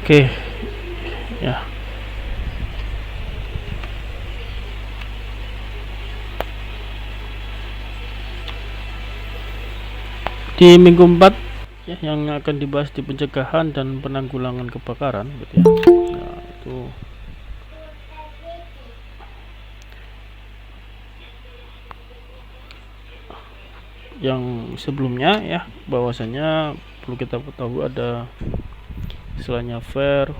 Oke, ya. Di minggu 4 ya, yang akan dibahas di pencegahan dan penanggulangan kebakaran gitu ya. Nah, itu yang sebelumnya ya, bahwasanya perlu kita ketahui ada istilahnya fire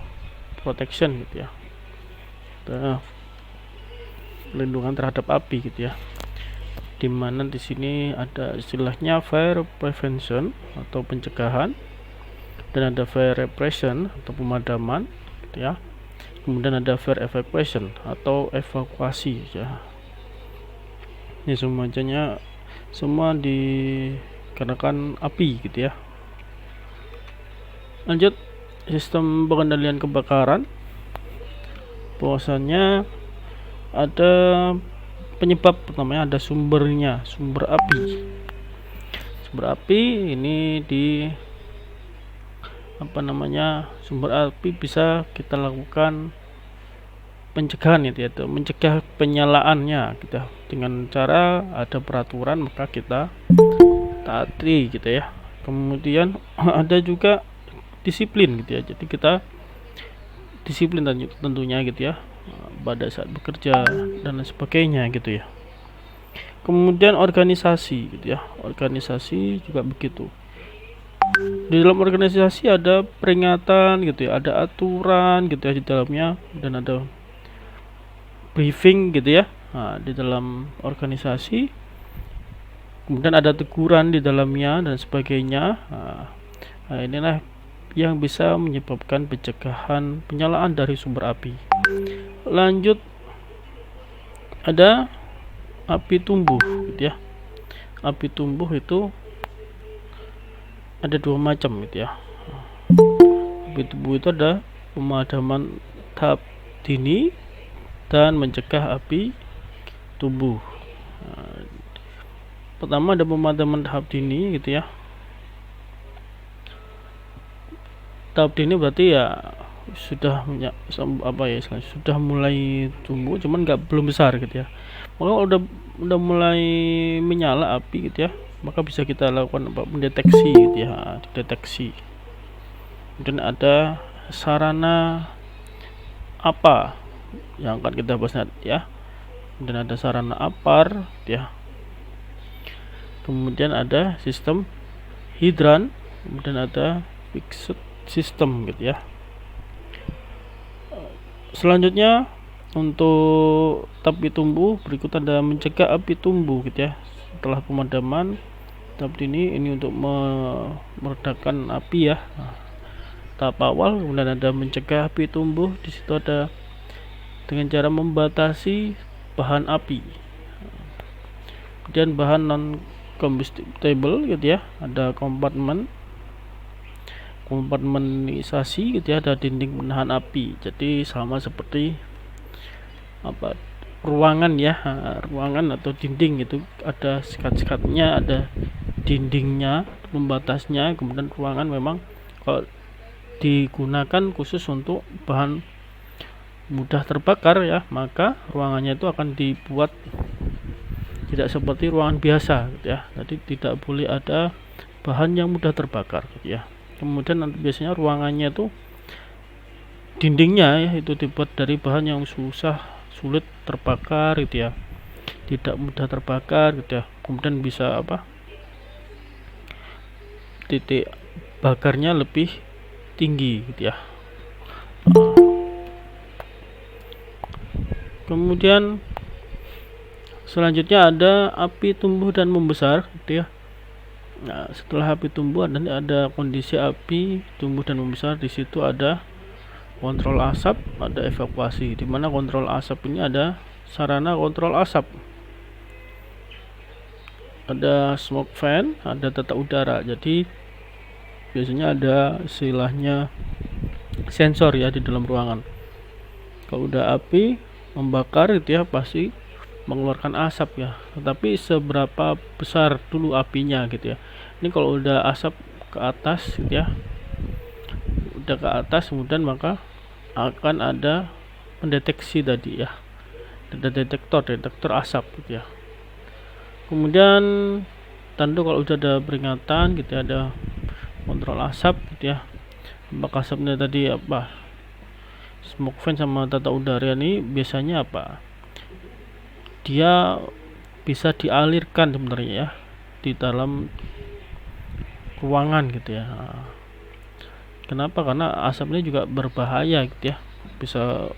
protection gitu ya. Perlindungan terhadap api gitu ya. Dimana di sini ada istilahnya fire prevention atau pencegahan, dan ada fire repression atau pemadaman gitu ya. Kemudian ada fire evacuation atau evakuasi ya. Ini semuanya semua dikarenakan api gitu ya. Lanjut, sistem pengendalian kebakaran, bahwasanya ada penyebab pertamanya, ada sumber api. Sumber api ini sumber api bisa kita lakukan pencegahan itu ya, mencegah penyalaannya gitu, dengan cara ada peraturan maka kita taati gitu ya. Kemudian ada juga disiplin gitu ya, jadi kita disiplin tentunya gitu ya pada saat bekerja dan lain sebagainya gitu ya. Kemudian organisasi gitu ya, organisasi juga begitu. Di dalam organisasi ada peringatan gitu ya, ada aturan gitu ya di dalamnya, dan ada briefing gitu ya. Nah, di dalam organisasi kemudian ada teguran di dalamnya dan sebagainya. Nah, inilah yang bisa menyebabkan pencegahan penyalaan dari sumber api. Lanjut, ada api tumbuh gitu ya. Api tumbuh itu ada dua macam gitu ya. Api tumbuh itu ada pemadaman tahap dini dan mencegah api tumbuh. Pertama ada pemadaman tahap dini gitu ya. Tahap dini berarti ya sudah sudah mulai tumbuh, cuman belum besar gitu ya. Maka udah mulai menyala api gitu ya, maka bisa kita lakukan mendeteksi gitu ya, deteksi. Dan ada sarana apa yang akan kita bahas ya, dan ada sarana APAR ya. Kemudian ada sistem hidran, kemudian ada fixed system gitu ya. Selanjutnya untuk api tumbuh, berikut ada mencegah api tumbuh gitu ya. Setelah pemadaman tahap dini ini untuk meredakan api ya. Tahap awal, kemudian ada mencegah api tumbuh, di situ ada dengan cara membatasi bahan api. Kemudian bahan non combustible gitu ya, ada kompartmentalisasi gitu ya, ada dinding menahan api. Jadi sama seperti ruangan ya, ruangan atau dinding itu ada sekat-sekatnya, ada dindingnya, pembatasnya. Kemudian ruangan memang kalau digunakan khusus untuk bahan mudah terbakar ya, maka ruangannya itu akan dibuat tidak seperti ruangan biasa gitu ya. Jadi tidak boleh ada bahan yang mudah terbakar gitu ya. Kemudian nanti biasanya ruangannya itu dindingnya ya itu dibuat dari bahan yang sulit terbakar gitu ya, tidak mudah terbakar gitu ya. Kemudian bisa titik bakarnya lebih tinggi gitu ya. Kemudian selanjutnya ada api tumbuh dan membesar gitu ya. Nah, setelah api tumbuh ada kondisi api tumbuh dan membesar. Di situ ada kontrol asap, ada evakuasi. Di mana kontrol asap ini ada sarana kontrol asap, ada smoke fan, ada tata udara. Jadi biasanya ada istilahnya sensor ya di dalam ruangan. Kalau udah api membakar itu ya pasti mengeluarkan asap ya, tetapi seberapa besar dulu apinya gitu ya. Ini kalau udah asap ke atas gitu ya, ada ke atas, kemudian maka akan ada pendeteksi tadi ya, ada detektor asap gitu ya. Kemudian tentu kalau sudah ada peringatan gitu ya, ada kontrol asap gitu ya, apakah asapnya tadi apa, smoke fan sama tata udara ini biasanya apa, dia bisa dialirkan sebenarnya ya di dalam ruangan gitu ya. Kenapa? Karena asapnya juga berbahaya gitu ya, bisa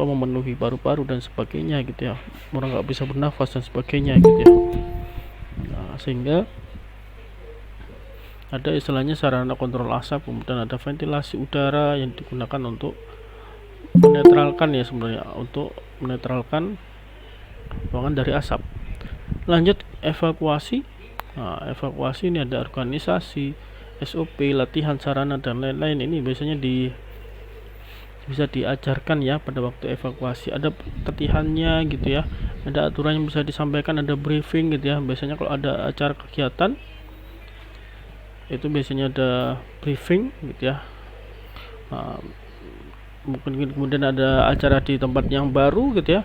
memenuhi paru-paru dan sebagainya gitu ya, orang nggak bisa bernafas dan sebagainya gitu ya. Sehingga ada istilahnya sarana kontrol asap, kemudian ada ventilasi udara yang digunakan untuk menetralkan ya, sebenarnya untuk menetralkan ruangan dari asap. Lanjut evakuasi. Evakuasi ini ada organisasi, SOP, latihan, sarana dan lain-lain. Ini biasanya bisa diajarkan ya pada waktu evakuasi, ada latihannya gitu ya, ada aturan yang bisa disampaikan, ada briefing gitu ya. Biasanya kalau ada acara kegiatan itu biasanya ada briefing gitu ya. Mungkin kemudian ada acara di tempat yang baru gitu ya,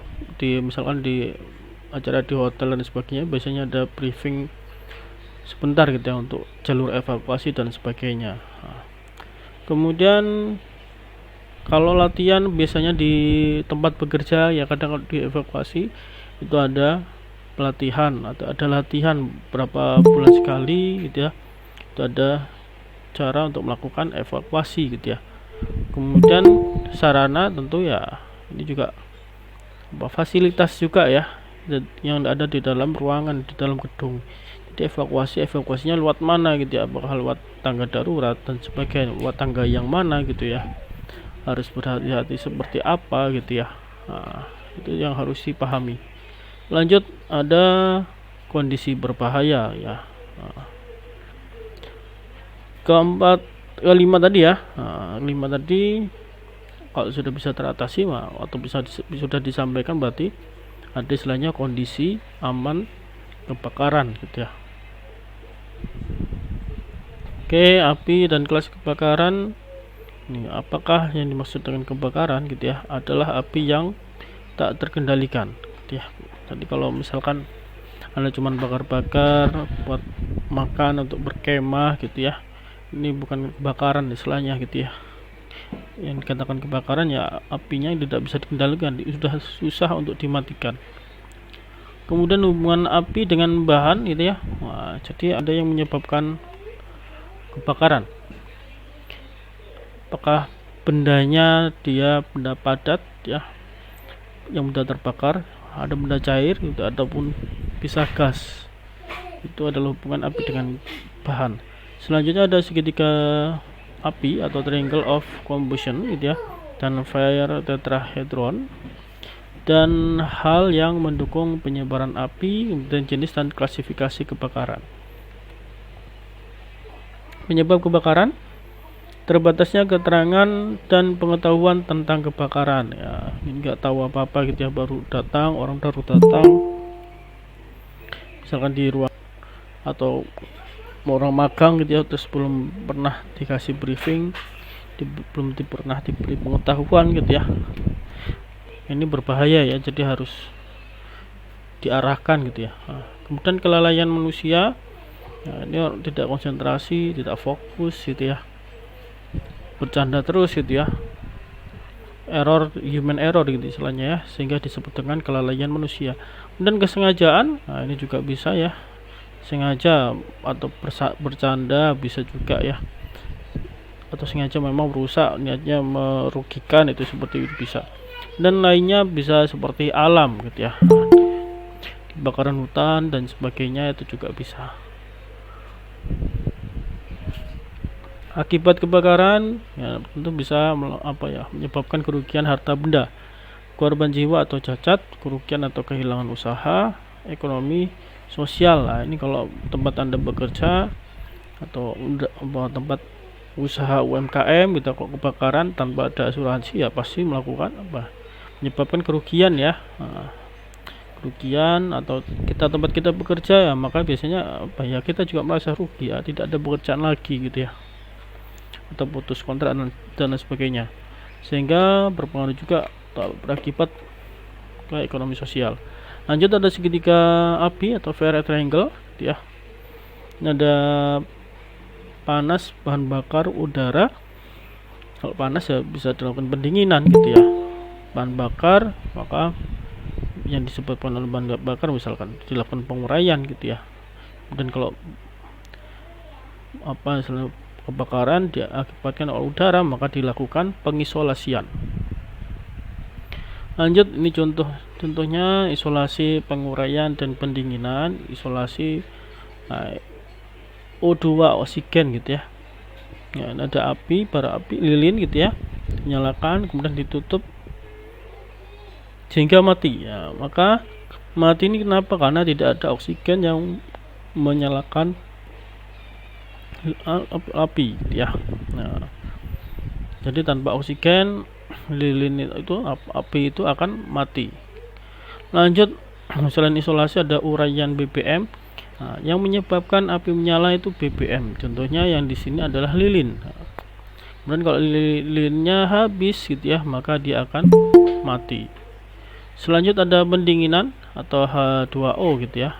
misalkan di acara di hotel dan sebagainya, biasanya ada briefing sebentar gitu ya untuk jalur evakuasi dan sebagainya. Kemudian kalau latihan biasanya di tempat bekerja ya, kadang kalau dievakuasi itu ada pelatihan atau ada latihan berapa bulan sekali gitu ya, itu ada cara untuk melakukan evakuasi gitu ya. Kemudian sarana tentu ya, ini juga fasilitas juga ya yang ada di dalam ruangan, di dalam gedung. Jadi evakuasinya lewat mana gitu ya, apakah lewat tangga darurat dan sebagainya, lewat tangga yang mana gitu ya, harus berhati-hati seperti apa gitu ya. Itu yang harus dipahami. Lanjut ada kondisi berbahaya ya. Kelima tadi ya. Kelima tadi kalau sudah bisa teratasi atau sudah disampaikan, berarti ada istilahnya kondisi aman kebakaran gitu ya. Oke, api dan kelas kebakaran. Ini apakah yang dimaksud dengan kebakaran gitu ya, adalah api yang tak terkendalikan gitu ya. Tadi kalau misalkan Anda cuma bakar-bakar buat makan, untuk berkemah gitu ya, ini bukan kebakaran istilahnya gitu ya. Yang dikatakan kebakaran ya apinya tidak bisa dikendalikan, sudah susah untuk dimatikan. Kemudian hubungan api dengan bahan gitu ya. Jadi ada yang menyebabkan kebakaran, apakah bendanya dia benda padat ya yang mudah terbakar, ada benda cair gitu, ataupun bisa gas. Itu adalah hubungan api dengan bahan. Selanjutnya ada segitiga api atau triangle of combustion gitu ya, dan fire tetrahedron, dan hal yang mendukung penyebaran api, dan jenis dan klasifikasi kebakaran. Penyebab kebakaran, terbatasnya keterangan dan pengetahuan tentang kebakaran ya, ini nggak tahu apa-apa gitu ya, orang baru datang misalkan di ruang atau orang magang gitu ya, terus belum pernah dikasih briefing, belum pernah diberi pengetahuan gitu ya, ini berbahaya ya, jadi harus diarahkan gitu ya. Kemudian kelalaian manusia ya, ini tidak konsentrasi, tidak fokus gitu ya, bercanda terus gitu ya, human error gitu istilahnya ya, sehingga disebut dengan kelalaian manusia. Dan kesengajaan, ini juga bisa ya, sengaja atau bercanda bisa juga ya, atau sengaja memang berusaha niatnya merugikan, itu seperti itu bisa. Dan lainnya bisa seperti alam gitu ya, kebakaran hutan dan sebagainya, itu juga bisa. Akibat kebakaran ya tentu bisa menyebabkan kerugian harta benda, korban jiwa atau cacat, kerugian atau kehilangan usaha, ekonomi, sosial. Ini kalau tempat Anda bekerja atau tempat usaha UMKM gitu, kok kebakaran tanpa ada asuransi ya pasti menyebabkan kerugian ya. Kerugian atau tempat kita bekerja ya, maka biasanya ya kita juga merasa rugi ya, tidak ada pekerjaan lagi gitu ya. atau putus kontrak dan lain sebagainya, sehingga berpengaruh juga atau berakibat ke ekonomi sosial. Lanjut, ada segitiga api atau fire triangle gitu ya. Ini ada panas, bahan bakar, udara. Kalau panas ya bisa dilakukan pendinginan gitu ya. Bahan bakar, maka yang disebabkan oleh bahan bakar misalkan dilakukan penguraian gitu ya. Dan kalau misalnya kebakaran diakibatkan oleh udara, maka dilakukan pengisolasian. Lanjut, ini contohnya isolasi, penguraian dan pendinginan. Isolasi O2 oksigen gitu ya. Ya, ada api, bara api, lilin gitu ya, dinyalakan kemudian ditutup sehingga mati ya. Maka mati ini kenapa? Karena tidak ada oksigen yang menyalakan api gitu ya. Nah, jadi tanpa oksigen lilin itu api itu akan mati. Lanjut, selain isolasi ada uraian BBM. Nah, yang menyebabkan api menyala itu BBM. Contohnya yang di sini adalah lilin. Kemudian kalau lilinnya habis gitu ya, maka dia akan mati. Selanjutnya ada pendinginan atau H2O gitu ya.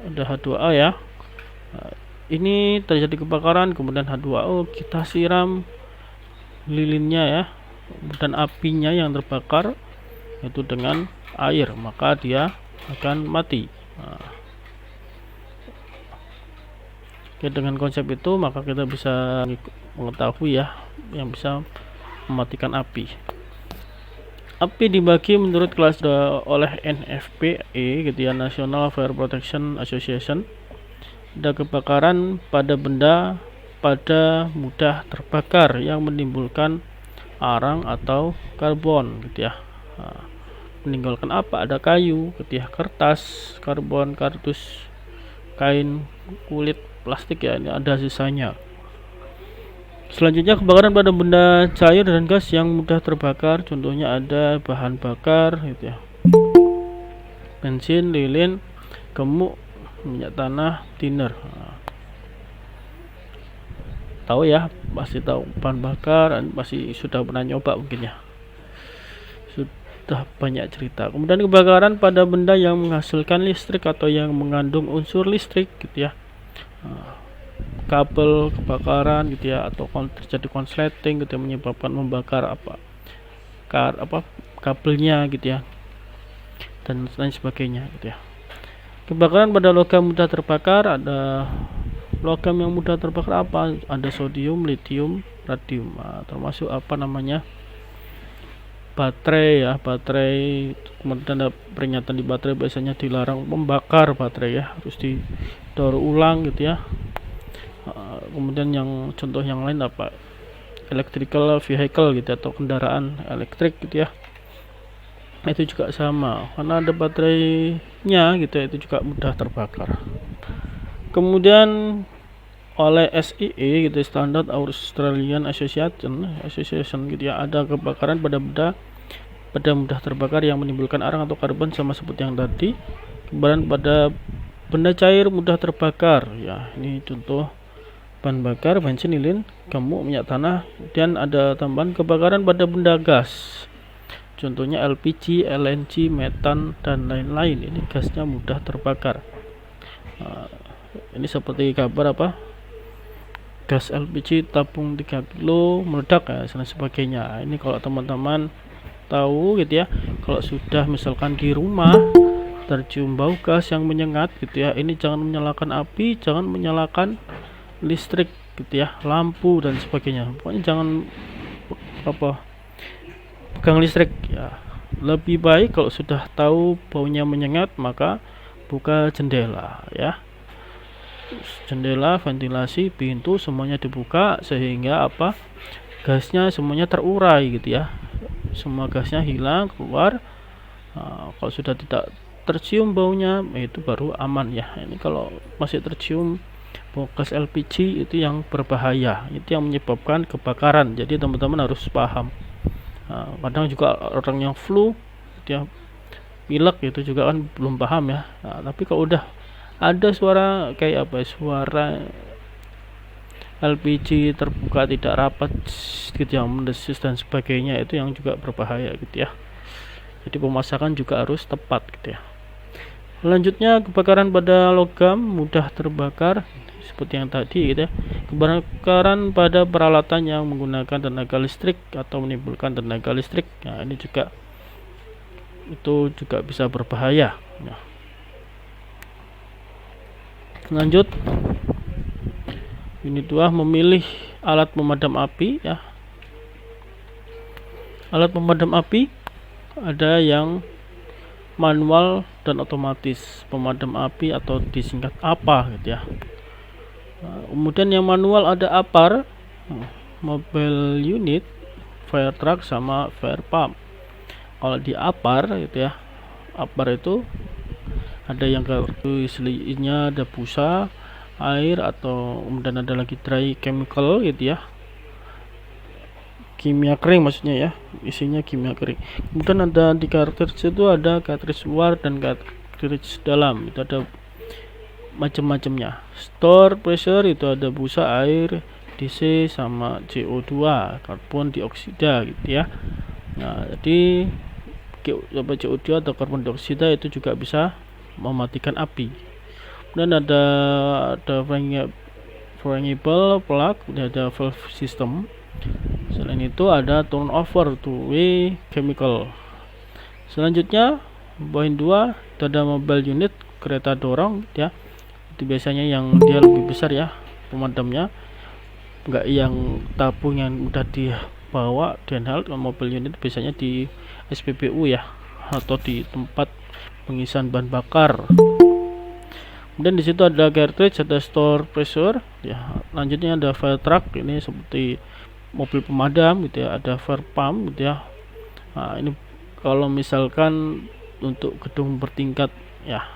Ada H2O ya. Ini terjadi kebakaran, kemudian H2O kita siram lilinnya ya, dan apinya yang terbakar itu dengan air, maka dia akan mati. Oke, dengan konsep itu maka kita bisa mengetahui ya yang bisa mematikan api. Api dibagi menurut kelas oleh NFPA gitu ya, National Fire Protection Association. Ada kebakaran pada benda pada mudah terbakar yang menimbulkan arang atau karbon gitu ya. Meninggalkan apa? Ada kayu gitu ya, kertas, karbon, kardus, kain, kulit, plastik ya, ini ada sisanya. Selanjutnya kebakaran pada benda cair dan gas yang mudah terbakar, contohnya ada bahan bakar gitu ya, bensin, lilin, gemuk, minyak tanah, thinner. Tahu ya, pasti tahu bahan bakar, pasti sudah pernah nyoba mungkin ya, sudah banyak cerita. Kemudian kebakaran pada benda yang menghasilkan listrik atau yang mengandung unsur listrik gitu ya, kabel kebakaran gitu ya, atau terjadi konsleting gitu ya, menyebabkan membakar kabelnya gitu ya, dan lain sebagainya gitu ya. Kebakaran pada logam mudah terbakar, ada logam yang mudah terbakar apa? Ada sodium, litium, radium. Termasuk baterai ya, baterai. Kemudian ada peringatan di baterai, biasanya dilarang membakar baterai ya, harus didaur ulang gitu ya. Kemudian yang contoh yang lain apa? Electrical vehicle gitu atau kendaraan elektrik gitu ya, itu juga sama karena ada baterainya gitu ya, itu juga mudah terbakar. Kemudian oleh SIA gitu, Standard Australian Association gitu ya, ada kebakaran pada mudah terbakar yang menimbulkan arang atau karbon sama seperti yang tadi. Kebakaran pada benda cair mudah terbakar ya, ini contoh bahan bakar, bensin, lilin, gemuk, minyak tanah. Dan ada tambahan kebakaran pada benda gas, contohnya LPG, LNG, metan dan lain-lain. Ini gasnya mudah terbakar. Ini seperti kabar gas LPG tabung 3 kilo meledak ya, dan sebagainya. Ini kalau teman-teman tahu gitu ya, kalau sudah misalkan di rumah tercium bau gas yang menyengat gitu ya, ini jangan menyalakan api, jangan menyalakan listrik gitu ya, lampu dan sebagainya. Pokoknya jangan pegang listrik ya. Lebih baik kalau sudah tahu baunya menyengat, maka buka jendela ya, jendela, ventilasi, pintu semuanya dibuka sehingga gasnya semuanya terurai gitu ya, semua gasnya hilang keluar. Kalau sudah tidak tercium baunya, itu baru aman ya. Ini kalau masih tercium bau gas LPG, itu yang berbahaya, itu yang menyebabkan kebakaran. Jadi teman-teman harus paham. Kadang juga orang yang flu dia pilek itu juga kan belum paham ya. Tapi kalau udah ada suara kayak apa, suara LPG terbuka tidak rapat gitu ya, mendesis dan sebagainya, itu yang juga berbahaya gitu ya. Jadi pemasakan juga harus tepat gitu ya. Selanjutnya, kebakaran pada logam mudah terbakar seperti yang tadi gitu ya. Kebakaran pada peralatan yang menggunakan tenaga listrik atau menimbulkan tenaga listrik, nah ini juga itu juga bisa berbahaya. Nah, lanjut, unit 2, memilih alat pemadam api ya. Alat pemadam api ada yang manual dan otomatis pemadam api atau disingkat APA gitu ya. Kemudian yang manual ada APAR, mobile unit, fire truck, sama fire pump. Kalau di APAR gitu ya, APAR itu ada yang isinya ada busa, air, atau kemudian ada lagi dry chemical gitu ya, kimia kering maksudnya ya, isinya kimia kering. Kemudian ada di cartridge itu ada cartridge luar dan cartridge dalam, itu ada macam-macamnya. Store pressure itu ada busa, air, DC, sama CO2, karbon dioksida gitu ya. Nah, jadi CO2 atau karbon dioksida itu juga bisa mematikan api. Dan ada variable plug, ada valve system. Selain itu ada turnover two-way chemical. Selanjutnya poin 2 itu ada mobile unit, kereta dorong ya. Itu biasanya yang dia lebih besar ya pemadamnya, enggak yang tabung yang udah dibawa di handheld. Mobile unit biasanya di SPBU ya, atau di tempat pengisian bahan bakar. Dan di situ ada cartridge, ada store pressure ya. Lanjutnya ada fire truck, ini seperti mobil pemadam gitu ya, ada fire pump gitu ya. Nah, ini kalau misalkan untuk gedung bertingkat ya.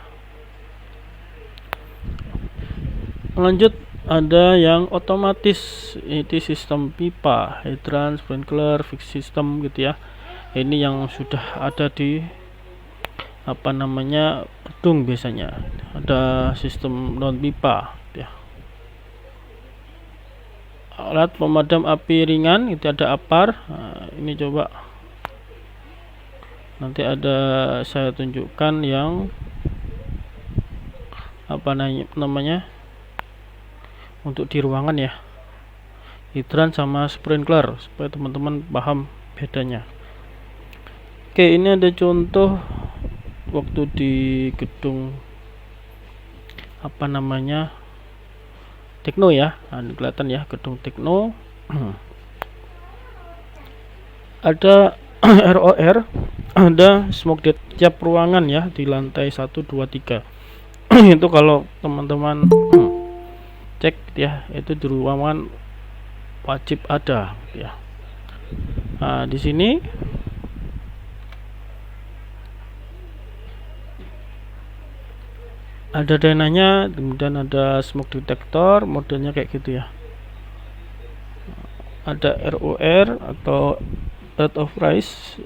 Lanjut, ada yang otomatis, ini sistem pipa, hidran, sprinkler, fix system gitu ya. Ini yang sudah ada di gedung biasanya, ada sistem non pipa ya. Alat pemadam api ringan itu ada APAR. Nah, ini coba nanti ada saya tunjukkan yang namanya untuk di ruangan ya, hidran sama sprinkler, supaya teman-teman paham bedanya. Oke, ini ada contoh waktu di gedung Tekno ya. Nah, kelihatan ya gedung Tekno. Ada ROR, ada smoke tiap ruangan ya, di lantai 1, 2, 3. Itu kalau teman-teman cek ya, itu di ruangan wajib ada ya. Nah, di sini ada dananya, kemudian ada smoke detector, modelnya kayak gitu ya. Ada ROR atau rate of rise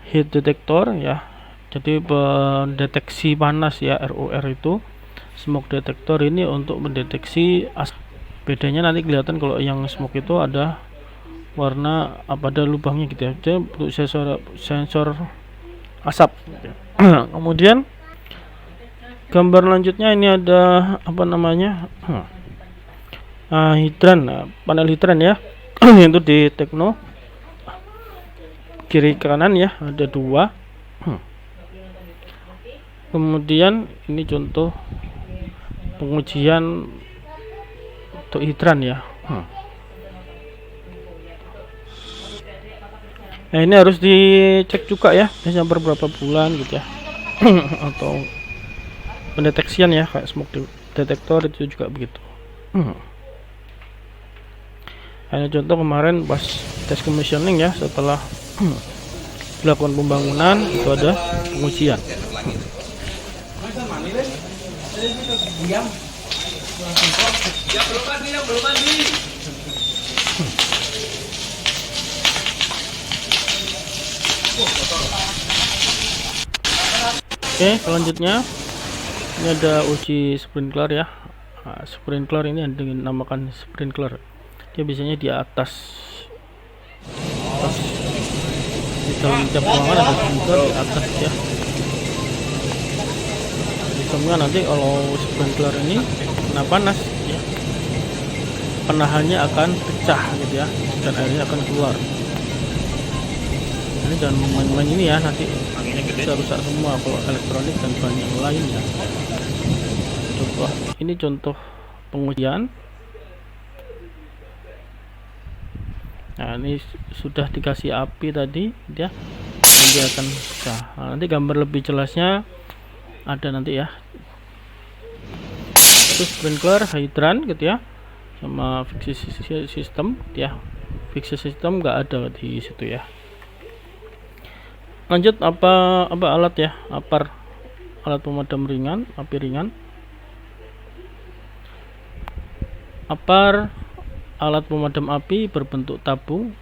heat detector ya, jadi pendeteksi panas ya. ROR itu smoke detector, ini untuk mendeteksi bedanya nanti kelihatan kalau yang smoke itu ada warna ada lubangnya gitu ya, jadi untuk sensor asap. Kemudian gambar lanjutnya ini ada hidran, panel hidran ya. Itu di Tekno, kiri kanan ya, ada 2. Kemudian ini contoh pengujian untuk hidran ya. Nah, ini harus dicek juga ya, biasanya beberapa bulan gitu ya. Atau pendeteksian ya, kayak smoke detector itu juga begitu. Hanya contoh kemarin pas tes commissioning ya, setelah dilakukan pembangunan itu ada pengujian. Oke, selanjutnya Ini ada uji sprinkler ya. Nah, sprinkler ini yang dinamakan sprinkler. Dia biasanya di atas di dalam tiap ruangan ada sprinkler di atas ya. Sistemnya nanti kalau sprinkler ini kena panas ya, penahannya akan pecah gitu ya, dan airnya akan keluar. Ini jangan main-main ini ya, nanti bisa rusak semua kalau elektronik dan bahan yang lain ya. Coba ini contoh pengujian. Nah, ini sudah dikasih api tadi ya, nanti akan pecah. Nah, nanti gambar lebih jelasnya ada nanti ya. Itu sprinkler, hidran gitu ya, sama fixed system ya. Fixed system nggak ada di situ ya. Lanjut apa alat ya, alat pemadam ringan, api ringan. Alat pemadam api berbentuk tabung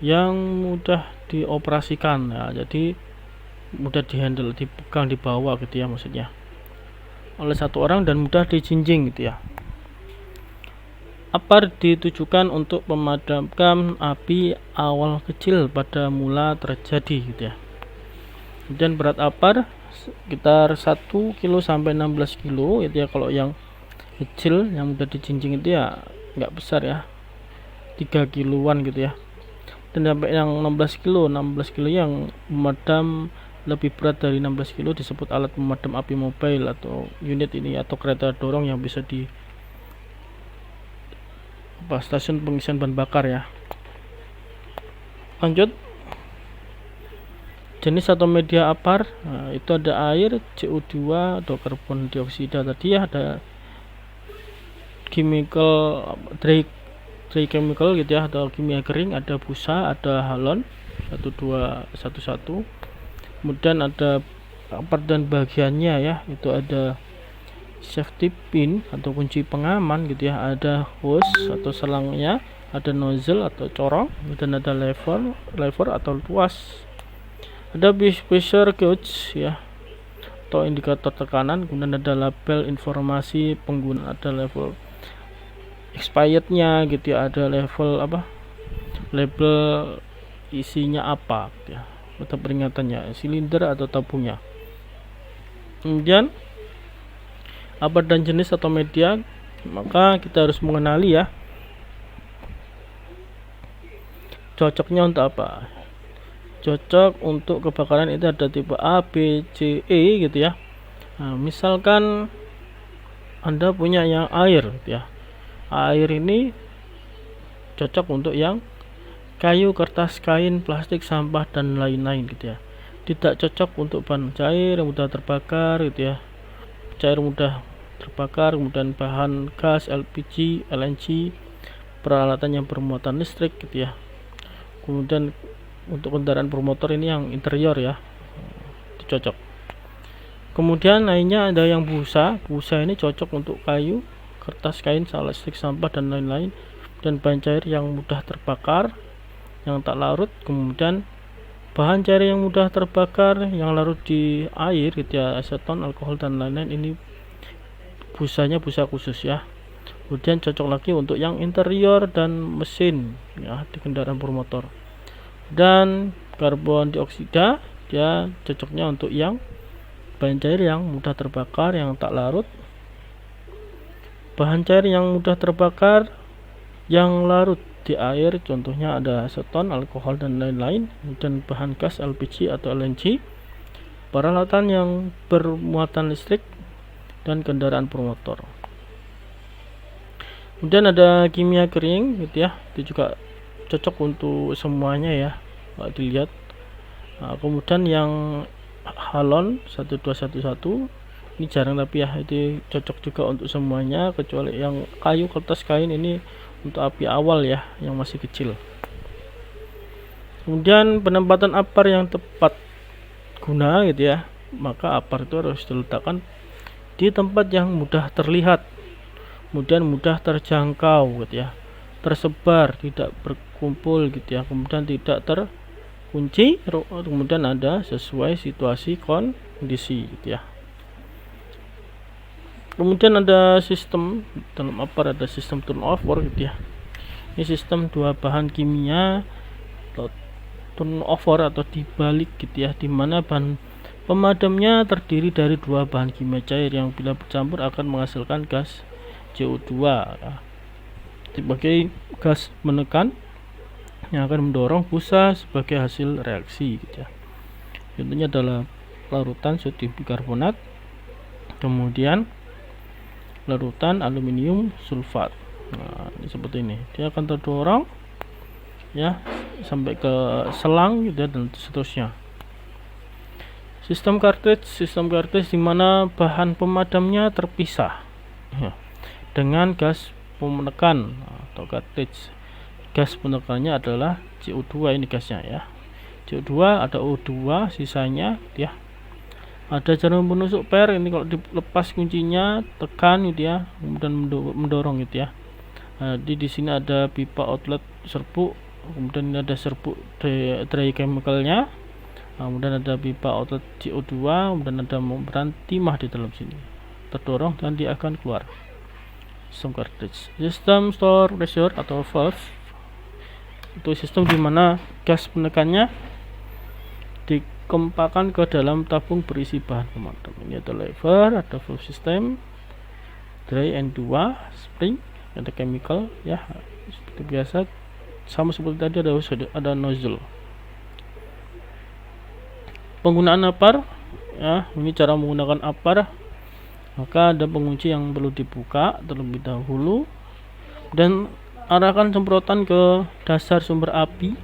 yang mudah dioperasikan ya, jadi mudah dihandle, dipegang, dibawa gitu ya, maksudnya oleh satu orang dan mudah dijinjing gitu ya. Apar ditujukan untuk memadamkan api awal kecil pada mula terjadi gitu ya. Kemudian berat apar sekitar 1 kilo sampai 16 kilo itu ya, kalau yang kecil yang mudah dijinjing itu ya nggak besar ya, 3 kiloan gitu ya. Dan sampai yang 16 kilo yang memadam lebih berat dari 16 kilo disebut alat pemadam api mobile atau unit ini, atau kereta dorong yang bisa di stasiun pengisian bahan bakar ya. Lanjut, jenis atau media apar. Nah, itu ada air, CO2 atau karbon dioksida tadi ya, ada chemical dry chemical gitu ya, atau kimia kering, ada busa, ada halon 1211. Kemudian ada apar dan bagiannya ya, itu ada safety pin atau kunci pengaman gitu ya, ada hose atau selangnya, ada nozzle atau corong, dan ada lever atau tuas, ada pressure gauge ya atau indikator tekanan, kemudian ada label informasi pengguna, ada level expirednya gitu ya, ada label isinya apa gitu ya, atau peringatannya, silinder atau tabungnya. Kemudian apar dan jenis atau media, maka kita harus mengenali ya cocoknya untuk apa. Cocok untuk kebakaran itu ada tipe A, B, C, E gitu ya. Nah, misalkan Anda punya yang air gitu ya, air ini cocok untuk yang kayu, kertas, kain, plastik, sampah dan lain-lain gitu ya. Tidak cocok untuk bahan cair yang mudah terbakar gitu ya, cair mudah terbakar, kemudian bahan gas, LPG, LNG, peralatan yang bermuatan listrik gitu ya. Kemudian untuk kendaraan bermotor ini yang interior ya, itu cocok. Kemudian lainnya ada yang busa ini cocok untuk kayu, kertas, kain, listrik, sampah dan lain-lain, dan bahan cair yang mudah terbakar, yang tak larut. Kemudian bahan cair yang mudah terbakar yang larut di air gitu ya, aseton, alkohol dan lain-lain, ini busanya busa khusus ya. Kemudian cocok lagi untuk yang interior dan mesin ya, di kendaraan bermotor. Dan karbon dioksida dia cocoknya untuk yang bahan cair yang mudah terbakar, yang tak larut. Bahan cair yang mudah terbakar yang larut di air, contohnya ada aseton, alkohol dan lain-lain. Dan bahan gas, LPG atau LNG, peralatan yang bermuatan listrik, dan kendaraan bermotor. Kemudian ada kimia kering gitu ya, itu juga cocok untuk semuanya ya, kalau dilihat. Nah, kemudian yang halon 1211 ini jarang tapi ya, itu cocok juga untuk semuanya, kecuali yang kayu, kertas, kain ini untuk api awal ya, yang masih kecil. Kemudian penempatan apar yang tepat guna gitu ya, maka apar itu harus diletakkan di tempat yang mudah terlihat, kemudian mudah terjangkau gitu ya, tersebar, tidak berkumpul gitu ya, kemudian tidak terkunci, kemudian ada sesuai situasi kondisi gitu ya. Kemudian ada sistem dalam APAR, ada sistem turnover gitu ya. Ini sistem dua bahan kimia atau turnover atau dibalik gitu ya, dimana bahan pemadamnya terdiri dari dua bahan kimia cair yang bila bercampur akan menghasilkan gas CO2 ya, sebagai gas menekan yang akan mendorong busa sebagai hasil reaksi gitu ya. Contohnya adalah larutan sodium bikarbonat, kemudian larutan aluminium sulfat. Nah, ini seperti ini, dia akan terdorong ya sampai ke selang gitu ya, dan seterusnya. Sistem cartridge di mana bahan pemadamnya terpisah ya, dengan gas pemenekan atau cartridge. Gas penekannya adalah CO2, ini gasnya ya. CO2 ada O2 sisanya ya. Ada jarum penusuk per, ini kalau dilepas kuncinya tekan gitu ya, kemudian mendorong gitu ya. Nah, di sini ada pipa outlet serbuk, kemudian ada serbuk dry chemicalnya, kemudian ada pipa outlet CO2, kemudian ada membran timah di dalam sini, terdorong dan dia akan keluar. Sistem cartridge. Sistem store pressure atau valve itu sistem dimana gas penekannya dikempakkan ke dalam tabung berisi bahan pemadam. Ini ada lever, ada valve system, dry N2, spring, ada chemical ya, seperti biasa, sama seperti tadi ada nozzle. Penggunaan APAR ya, ini cara menggunakan APAR. Maka ada pengunci yang perlu dibuka terlebih dahulu dan arahkan semprotan ke dasar sumber api.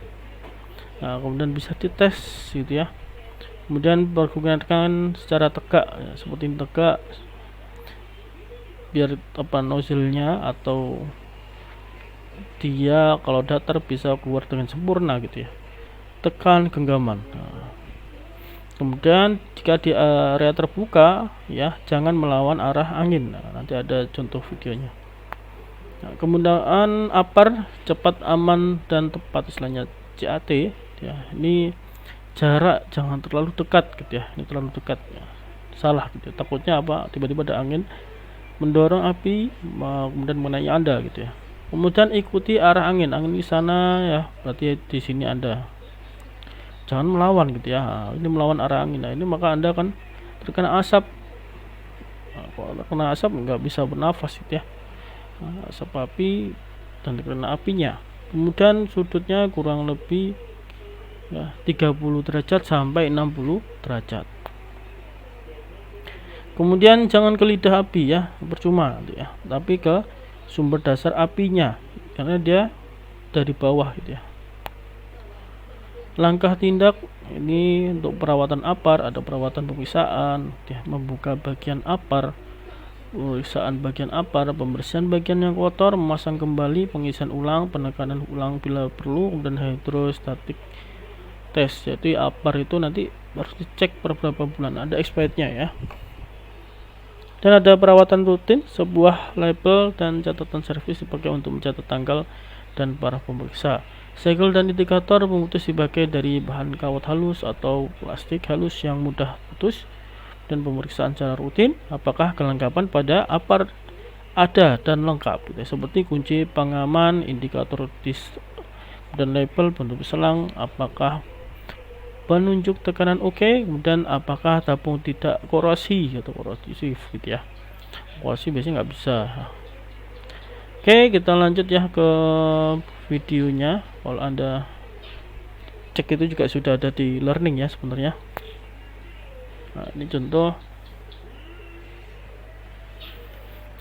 Nah, kemudian bisa dites gitu ya. Kemudian pergunakan secara tegak ya, seperti ini, tegak, biar nozzle-nya atau dia kalau datar bisa keluar dengan sempurna gitu ya. Tekan genggaman. Nah, kemudian jika di area terbuka ya, jangan melawan arah angin. Nah, nanti ada contoh videonya. Nah, kemudian APAR cepat, aman, dan tepat, istilahnya CAT ya. Ini jarak jangan terlalu dekat gitu ya, ini terlalu dekat ya, salah gitu ya. Takutnya apa, tiba-tiba ada angin mendorong api kemudian mengenai Anda gitu ya. Kemudian ikuti arah angin di sana ya, berarti di sini Anda jangan melawan gitu ya. Nah, ini melawan arah angin, nah ini maka Anda akan terkena asap. Nah, kalau terkena asap nggak bisa bernafas gitu ya. Nah, asap api dan terkena apinya. Kemudian sudutnya kurang lebih ya 30 derajat sampai 60 derajat. Kemudian jangan ke lidah api ya, percuma gitu ya, tapi ke sumber dasar apinya karena dia dari bawah gitu ya. Langkah tindak ini untuk perawatan APAR, ada perawatan pemisahan ya, membuka bagian APAR, pemeriksaan bagian APAR, pembersihan bagian yang kotor, memasang kembali, pengisian ulang, penekanan ulang bila perlu, kemudian hidrostatik tes. Jadi APAR itu nanti harus dicek per beberapa bulan, ada expirednya ya. Dan ada perawatan rutin, sebuah label dan catatan servis dipakai untuk mencatat tanggal dan para pemeriksa. Segel dan indikator pemutus dipakai dari bahan kawat halus atau plastik halus yang mudah putus. Dan pemeriksaan secara rutin apakah kelengkapan pada APAR ada dan lengkap gitu. Seperti kunci pengaman, indikator disk dan label bentuk selang, apakah penunjuk tekanan oke, kemudian apakah tabung tidak korosi atau korosif gitu ya. Korosi biasanya nggak bisa. Oke, kita lanjut ya ke videonya. Kalau Anda cek itu juga sudah ada di learning ya sebenarnya. Nah, ini contoh.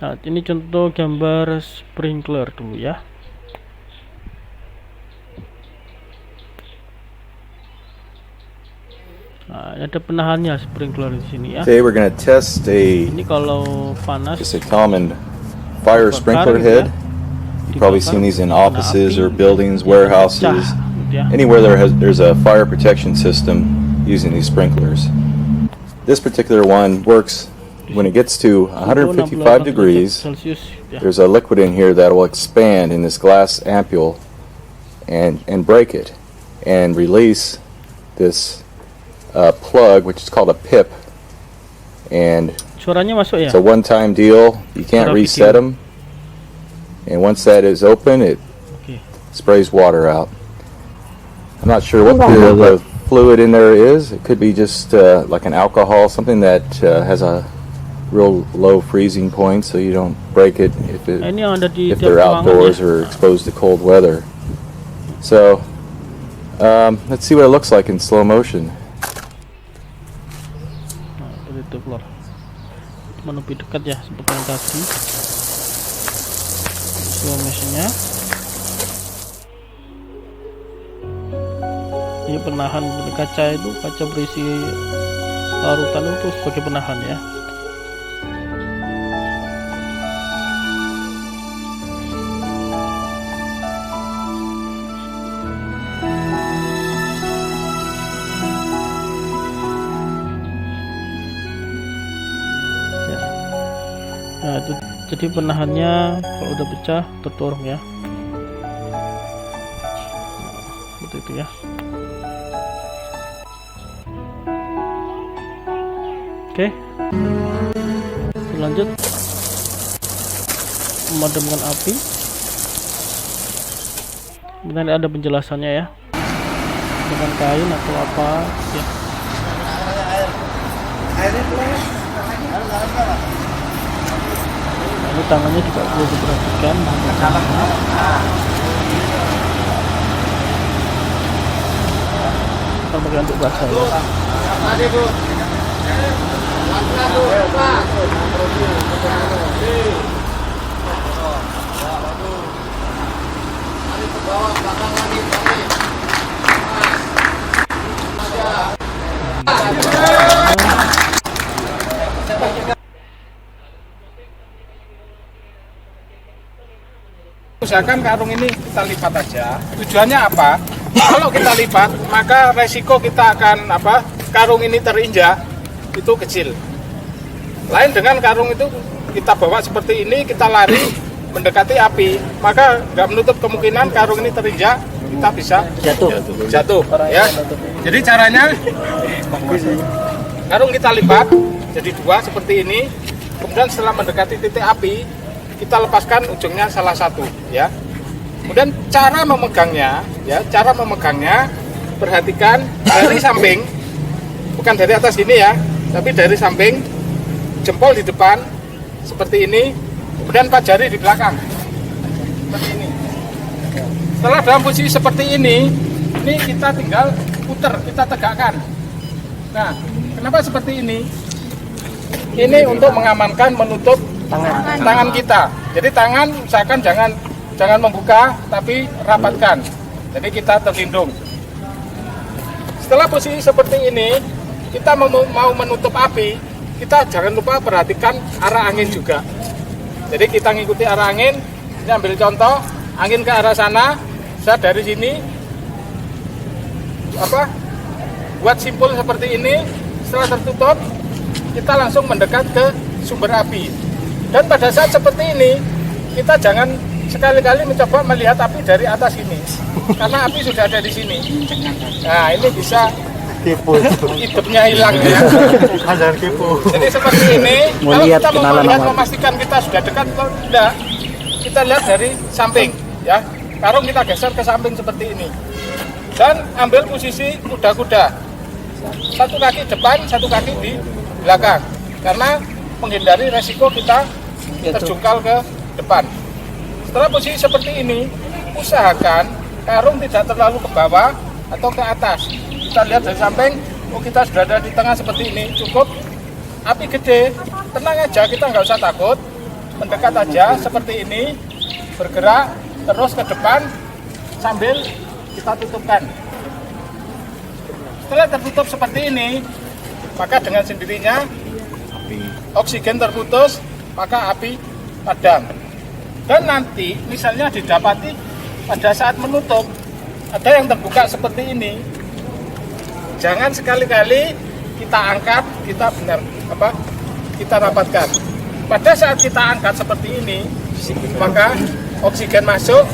Nah, ini contoh gambar sprinkler dulu ya. Nah, ada penahannya sprinkler di sini ya. Today we're going to test Ini kalau panas, just a common fire sprinkler head. You've probably seen these in offices or buildings, warehouses, anywhere there's a fire protection system using these sprinklers. This particular one works when it gets to 155 degrees. There's a liquid in here that will expand in this glass ampule and break it and release this plug, which is called a pip, and Suaranya masuk ya? It's a one-time deal. You can't Suara reset video. them. And once that is open, it Oke. sprays water out. I'm not sure what the fluid in there is. It could be just like an alcohol, something that has a real low freezing point, so you don't break it Nah, ini yang ada di if tiap they're ruangan outdoors ya. or exposed to cold weather. So let's see what it looks like in slow motion. Nah, seperti itu keluar. Cuma lebih dekat ya seperti yang tadi. Slow motionnya. Ini penahan dari kaca itu, kaca berisi larutan itu sebagai penahan ya. Nah, itu jadi penahannya kalau udah pecah terdorong ya. Nah, seperti itu ya. Oke. Lanjut memadamkan api. Nanti ada penjelasannya ya. Dengan kain atau apa ya. Ini tangannya juga perlu diperhatikan. Kita pakai untuk basah ya. Usahakan karung ini kita lipat aja. Tujuannya apa? Kalau kita lipat, maka resiko kita akan karung ini terinjak itu kecil. Lain dengan karung itu kita bawa seperti ini, kita lari mendekati api, maka nggak menutup kemungkinan karung ini terinjak, kita bisa jatuh. Ya. Jadi caranya karung kita lipat jadi dua seperti ini. Kemudian setelah mendekati titik api, kita lepaskan ujungnya salah satu, ya. Kemudian cara memegangnya, perhatikan dari samping, bukan dari atas ini ya, tapi dari samping, jempol di depan seperti ini, kemudian 4 jari di belakang, seperti ini. Setelah dalam posisi seperti ini kita tinggal putar, kita tegakkan. Nah, kenapa seperti ini? Ini untuk mengamankan, menutup tangan kita. Jadi tangan misalkan jangan membuka, tapi rapatkan. Jadi kita terlindung. Setelah posisi seperti ini, kita mau menutup api, kita jangan lupa perhatikan arah angin juga. Jadi kita ngikuti arah angin. Ini ambil contoh, angin ke arah sana, saya dari sini buat simpul seperti ini. Setelah tertutup, kita langsung mendekat ke sumber api. Dan pada saat seperti ini, kita jangan sekali-kali mencoba melihat api dari atas ini, karena api sudah ada di sini. Nah, ini bisa hidupnya hilang ya. Jadi seperti ini, kalau kita mau melihat, memastikan kita sudah dekat atau tidak, kita lihat dari samping ya. Karung kita geser ke samping seperti ini. Dan ambil posisi kuda-kuda. Satu kaki depan, satu kaki di belakang. Karena menghindari resiko kita terjungkal ke depan. Setelah posisi seperti ini, usahakan karung tidak terlalu ke bawah atau ke atas. Kita lihat dari samping, kita sudah ada di tengah seperti ini, cukup. Api gede, tenang aja, kita nggak usah takut. Mendekat aja seperti ini, bergerak terus ke depan sambil kita tutupkan. Setelah tertutup seperti ini, maka dengan sendirinya oksigen terputus, maka api padam. Dan nanti misalnya didapati pada saat menutup ada yang terbuka seperti ini, jangan sekali-kali kita angkat, kita rapatkan. Pada saat kita angkat seperti ini, maka oksigen masuk,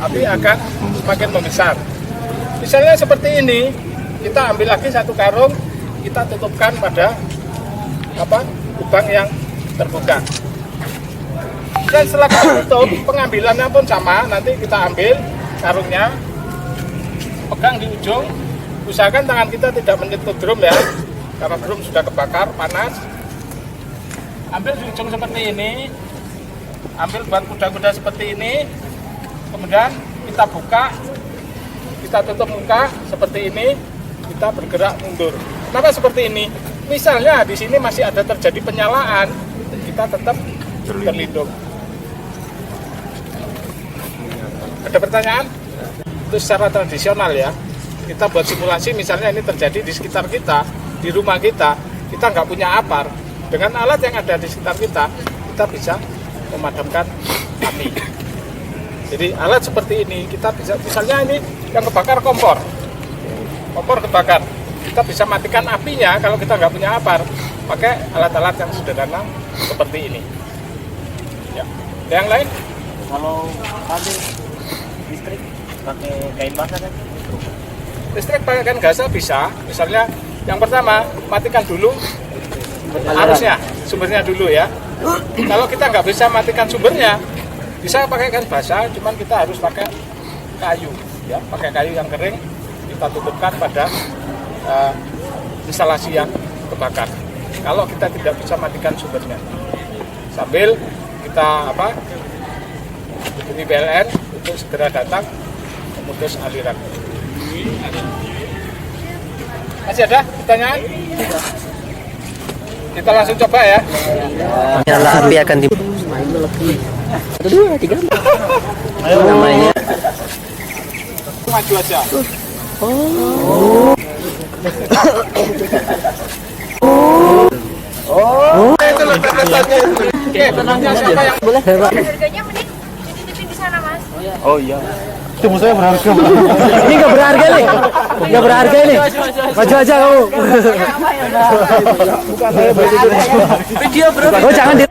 api akan semakin membesar. Misalnya seperti ini, kita ambil lagi satu karung, kita tutupkan pada lubang yang terbuka. Dan setelah kita tutup, pengambilannya pun sama. Nanti kita ambil karungnya, pegang di ujung. Usahakan tangan kita tidak menyentuh drum ya, karena drum sudah kebakar, panas. Ambil di ujung seperti ini, ambil buat kuda-kuda seperti ini, kemudian kita buka, kita tutup muka seperti ini, kita bergerak mundur. Kenapa seperti ini? Misalnya di sini masih ada terjadi penyalaan, kita tetap terlindung. Ada pertanyaan? Itu secara tradisional ya. Kita buat simulasi, misalnya ini terjadi di sekitar kita, di rumah kita nggak punya apar. Dengan alat yang ada di sekitar kita bisa memadamkan api. Jadi alat seperti ini, kita bisa, misalnya ini yang kebakar kompor kebakar, kita bisa matikan apinya kalau kita nggak punya apar, pakai alat-alat yang sederhana seperti ini. Ya. Yang lain? Kalau tadi listrik pakai kain basah kan? Listrik pakai kain basah bisa. Misalnya yang pertama matikan dulu arusnya, sumbernya dulu ya. Kalau kita nggak bisa matikan sumbernya, bisa pakai kain basah, cuman kita harus pakai kayu, ya, pakai kayu yang kering, kita tutupkan pada instalasi yang kebakar. Kalau kita tidak bisa matikan sumbernya, sambil kita hubungi PLN untuk segera datang memutus aliran. Masih ada pertanyaan? Kita langsung coba ya. Nyala api akan di. Dua, tiga. Namanya. Maju aja. Itu loh kata-katanya. Oke, penanya siapa yang Boleh, Pak. Harganya mending dititipin di sana, Mas. Oh iya. Itu musuhnya berharga. Ini nggak berharga nih. Nggak berharga ini. Maju aja kamu. Bukan saya Video bro. Oh jangan di.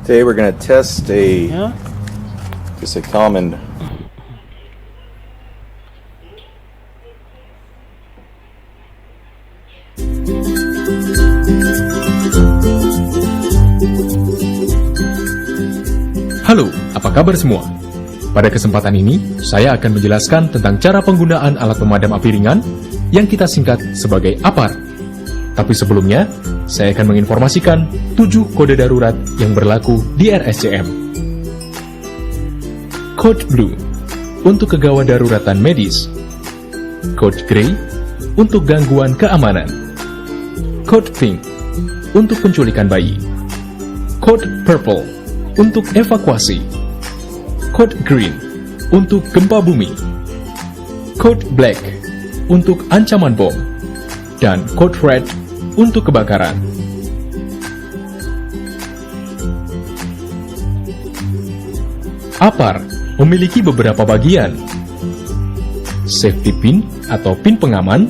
Today we're going to test Ya. just a common Halo, apa kabar semua? Pada kesempatan ini, saya akan menjelaskan tentang cara penggunaan alat pemadam api ringan yang kita singkat sebagai APAR. Tapi sebelumnya, saya akan menginformasikan 7 kode darurat yang berlaku di RSCM. Code Blue untuk kegawat daruratan medis. Code Grey untuk gangguan keamanan. Code Pink untuk penculikan bayi. Code Purple untuk evakuasi. Code Green untuk gempa bumi. Code Black untuk ancaman bom. Dan Code Red untuk kebakaran. APAR memiliki beberapa bagian. Safety pin atau pin pengaman,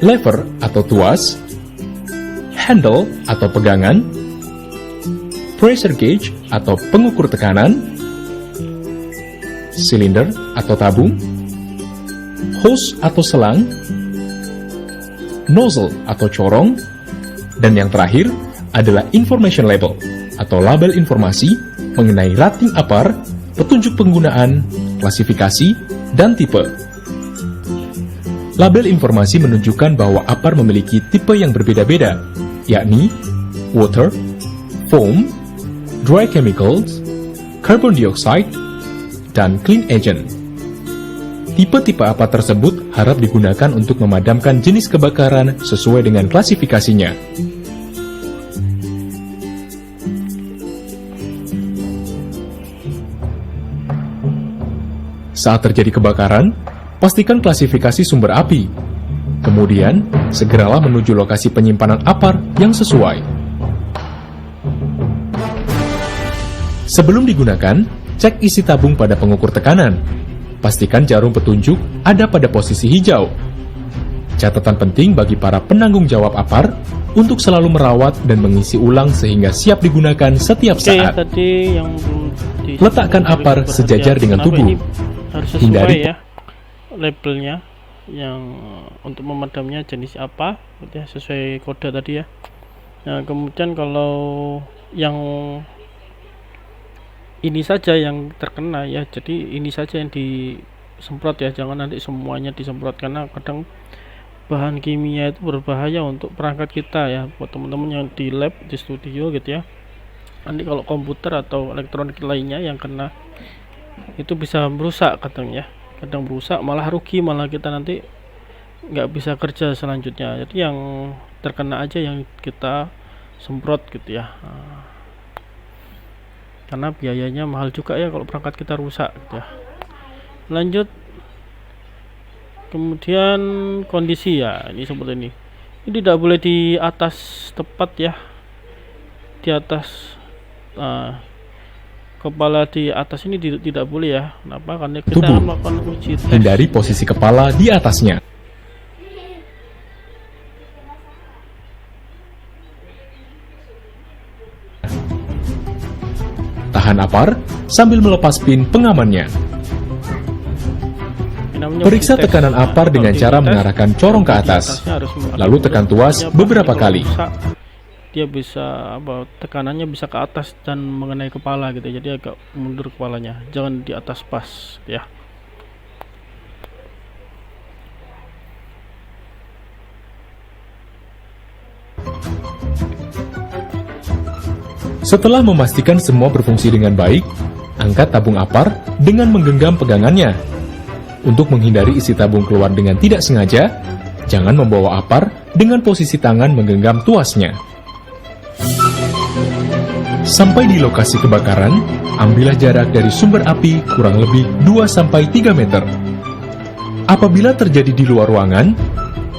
lever atau tuas, handle atau pegangan, pressure gauge atau pengukur tekanan, silinder atau tabung, hose atau selang, nozzle atau corong, dan yang terakhir adalah information label atau label informasi mengenai rating APAR, petunjuk penggunaan, klasifikasi, dan tipe. Label informasi menunjukkan bahwa APAR memiliki tipe yang berbeda-beda, yakni water, foam, dry chemicals, carbon dioxide, dan clean agent. Tipe-tipe APAR tersebut harap digunakan untuk memadamkan jenis kebakaran sesuai dengan klasifikasinya. Saat terjadi kebakaran, pastikan klasifikasi sumber api. Kemudian, segeralah menuju lokasi penyimpanan APAR yang sesuai. Sebelum digunakan, cek isi tabung pada pengukur tekanan. Pastikan jarum petunjuk ada pada posisi hijau. Catatan penting bagi para penanggung jawab APAR untuk selalu merawat dan mengisi ulang sehingga siap digunakan setiap saat. Tadi yang Letakkan APAR sejajar dengan tubuh. Ini harus sesuai Hindari ya labelnya, yang untuk memadamnya jenis apa gitu ya, sesuai kode tadi ya. Nah, kemudian kalau yang ini saja yang terkena ya, jadi ini saja yang disemprot ya, jangan nanti semuanya disemprot, karena kadang bahan kimia itu berbahaya untuk perangkat kita ya, buat teman-teman yang di lab, di studio gitu ya. Nanti kalau komputer atau elektronik lainnya yang kena itu bisa merusak kadang merusak, malah rugi, malah kita nanti nggak bisa kerja selanjutnya. Jadi yang terkena aja yang kita semprot gitu ya. Karena biayanya mahal juga ya kalau perangkat kita rusak gitu ya. Lanjut, kemudian kondisi ya, ini seperti ini tidak boleh di atas tepat ya, di atas kepala di atas ini tidak boleh ya. Kenapa? Karena kita tubuh. melakukan uji tes. Hindari posisi kepala di atasnya. Tahan APAR sambil melepas pin pengamannya. Periksa tekanan APAR dengan cara mengarahkan corong ke atas, lalu tekan tuas beberapa kali. Dia bisa tekanannya bisa ke atas dan mengenai kepala gitu, jadi agak mundur kepalanya, jangan di atas pas ya. Setelah memastikan semua berfungsi dengan baik, angkat tabung APAR dengan menggenggam pegangannya. Untuk menghindari isi tabung keluar dengan tidak sengaja, jangan membawa APAR dengan posisi tangan menggenggam tuasnya. Sampai di lokasi kebakaran, ambillah jarak dari sumber api kurang lebih 2-3 meter. Apabila terjadi di luar ruangan,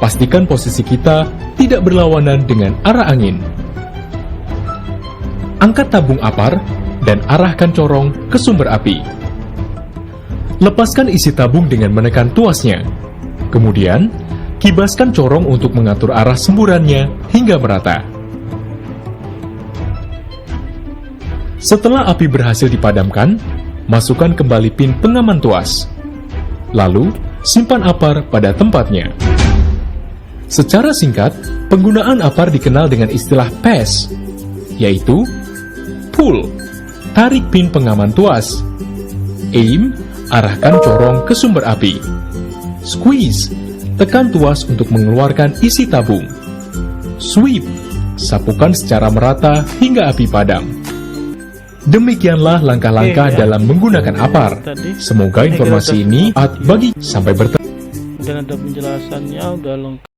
pastikan posisi kita tidak berlawanan dengan arah angin. Angkat tabung APAR dan arahkan corong ke sumber api. Lepaskan isi tabung dengan menekan tuasnya. Kemudian, kibaskan corong untuk mengatur arah semburannya hingga merata. Setelah api berhasil dipadamkan, masukkan kembali pin pengaman tuas. Lalu, simpan APAR pada tempatnya. Secara singkat, penggunaan APAR dikenal dengan istilah PES, yaitu pull, tarik pin pengaman tuas; aim, arahkan corong ke sumber api; squeeze, tekan tuas untuk mengeluarkan isi tabung; sweep, sapukan secara merata hingga api padam. Demikianlah langkah-langkah dalam menggunakan APAR. Semoga informasi ini bagi sampai bertemu. Dan ada penjelasannya udah lengkap.